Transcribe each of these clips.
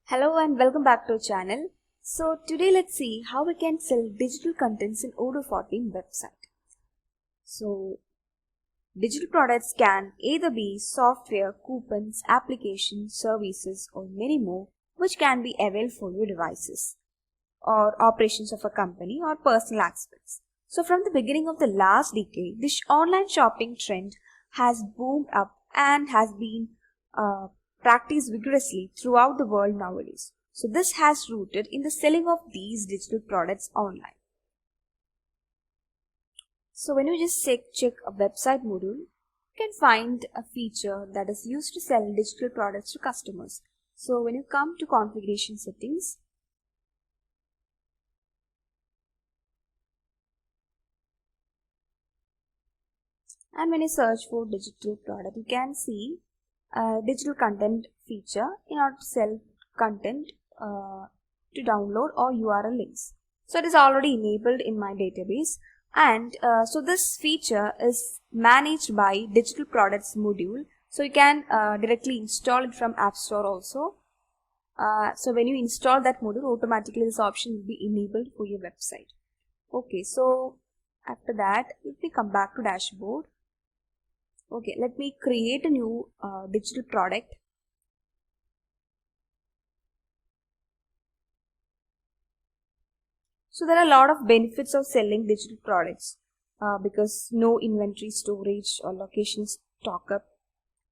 Hello and welcome back to our channel. So today let's see how we can sell digital contents in Odoo 14 website. So digital products can either be software, coupons, applications, services or many more which can be available for your devices or operations of a company or personal aspects. So from the beginning of the last decade, this online shopping trend has boomed up and has been practiced vigorously throughout the world nowadays. So this has rooted in the selling of these digital products online. So when you just check a website module, you can find a feature that is used to sell digital products to customers. So when you come to configuration settings, and when you search for digital product, you can see digital content feature in order to sell content to download or URL links. So it is already enabled in my database, and so this feature is managed by digital products module. So you can directly install it from App Store also. So when you install that module, automatically this option will be enabled for your website. Okay, so after that, let me come back to dashboard. Okay, let me create a new digital product. So there are a lot of benefits of selling digital products because no inventory storage or location stock up,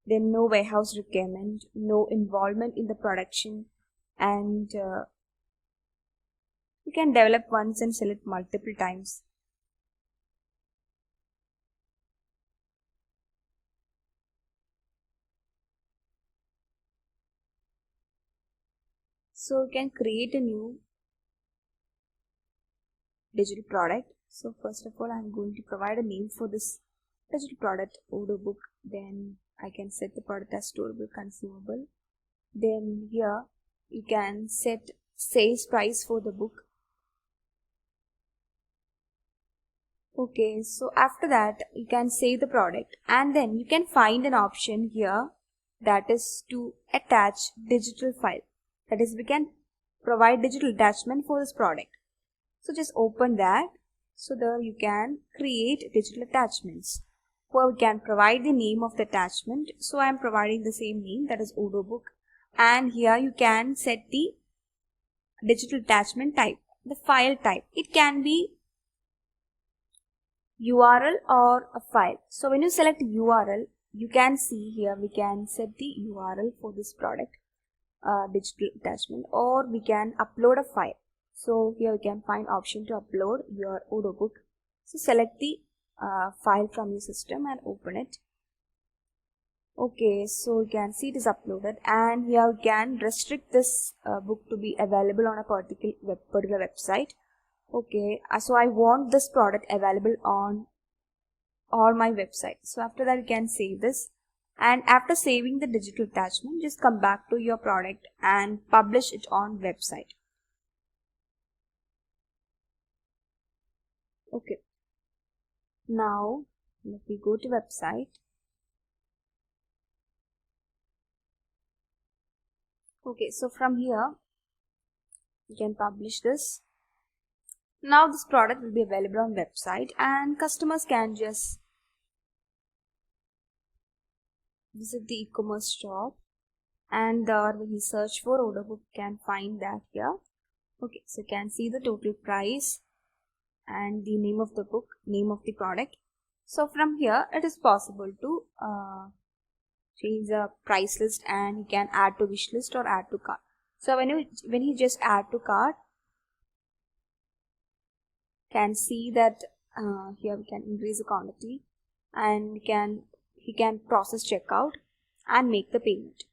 then no warehouse requirement, no involvement in the production, and you can develop once and sell it multiple times. So you can create a new digital product. So first of all, I'm going to provide a name for this digital product, Odoo book. Then I can set the product as storable consumable. Then here you can set sales price for the book. Okay, so after that you can save the product, and then you can find an option here that is to attach digital file. That is, we can provide digital attachment for this product. So just open that. So there you can create digital attachments where we can provide the name of the attachment. So I am providing the same name, that is Odoo book, and here you can set the digital attachment type, the file type. It can be URL or a file. So when you select URL, you can see here we can set the URL for this product digital attachment, or we can upload a file. So here you can find option to upload your Odoo book. So select the file from your system and open it. Okay, so you can see it is uploaded, and here you can restrict this book to be available on a particular website. Okay, so I want this product available on all my websites. So after that you can save this, and after saving the digital attachment, just come back to your product and publish it on website. Okay, now let me go to website. Okay, so from here you can publish this. Now this product will be available on website, and customers can just visit the e-commerce shop, and when you search for Odoo book, can find that here. Okay, so you can see the total price and the name of the book, name of the product. So from here it is possible to change the price list, and you can add to wish list or add to cart. So when you just add to cart, can see that here we can increase the quantity, and he can process checkout and make the payment.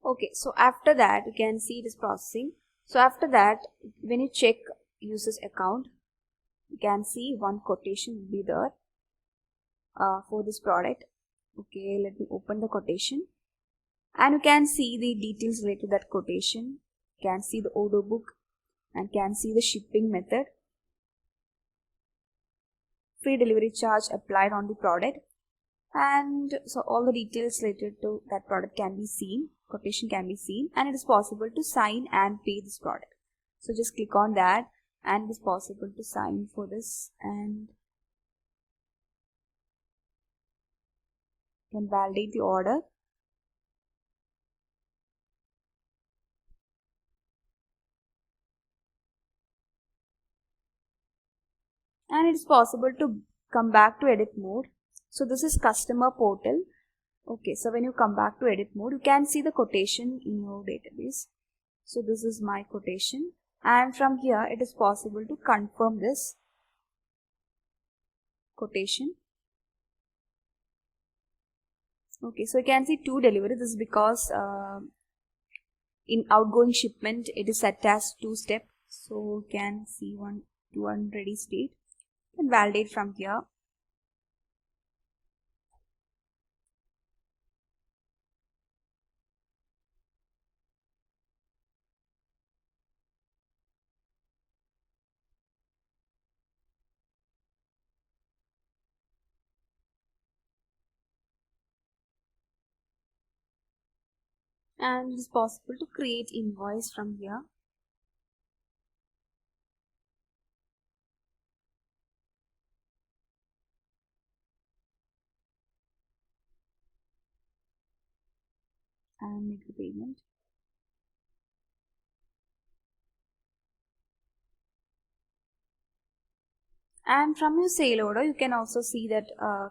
Okay, so after that you can see it is processing. So after that, when you check user's account, you can see one quotation will be there for this product. Okay, let me open the quotation, and you can see the details related to that quotation. You can see the Odoo book and can see the shipping method, free delivery charge applied on the product, and so all the details related to that product can be seen, quotation can be seen, and it is possible to sign and pay this product. So just click on that and it is possible to sign for this, and you can validate the order. And it is possible to come back to edit mode. So this is customer portal. Okay, so when you come back to edit mode, you can see the quotation in your database. So this is my quotation, and from here it is possible to confirm this quotation. Okay, so you can see two delivery. This is because in outgoing shipment it is set as 2-step. So you can see one ready state and validate from here. And it is possible to create invoice from here. And make the payment. And from your sale order, you can also see that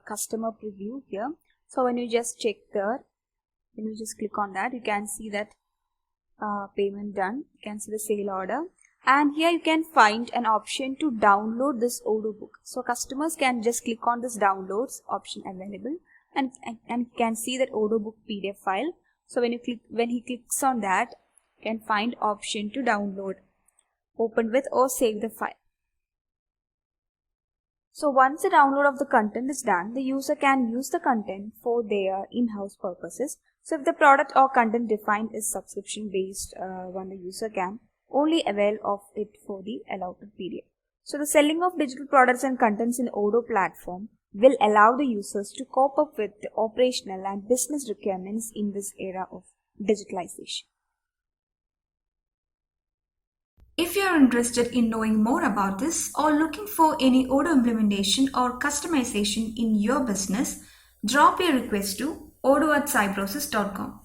customer preview here. So when you just check there, when you just click on that, you can see that payment done. You can see the sale order. And here you can find an option to download this order book. So customers can just click on this downloads option available, and you can see that order book PDF file. So when he clicks on that, you can find option to download, open with, or save the file. So once the download of the content is done, the user can use the content for their in-house purposes. So if the product or content defined is subscription based, one the user can only avail of it for the allotted period. So the selling of digital products and contents in Odoo platform will allow the users to cope up with the operational and business requirements in this era of digitalization. If you are interested in knowing more about this or looking for any Odoo implementation or customization in your business, drop your request to odoo@cybrosys.com.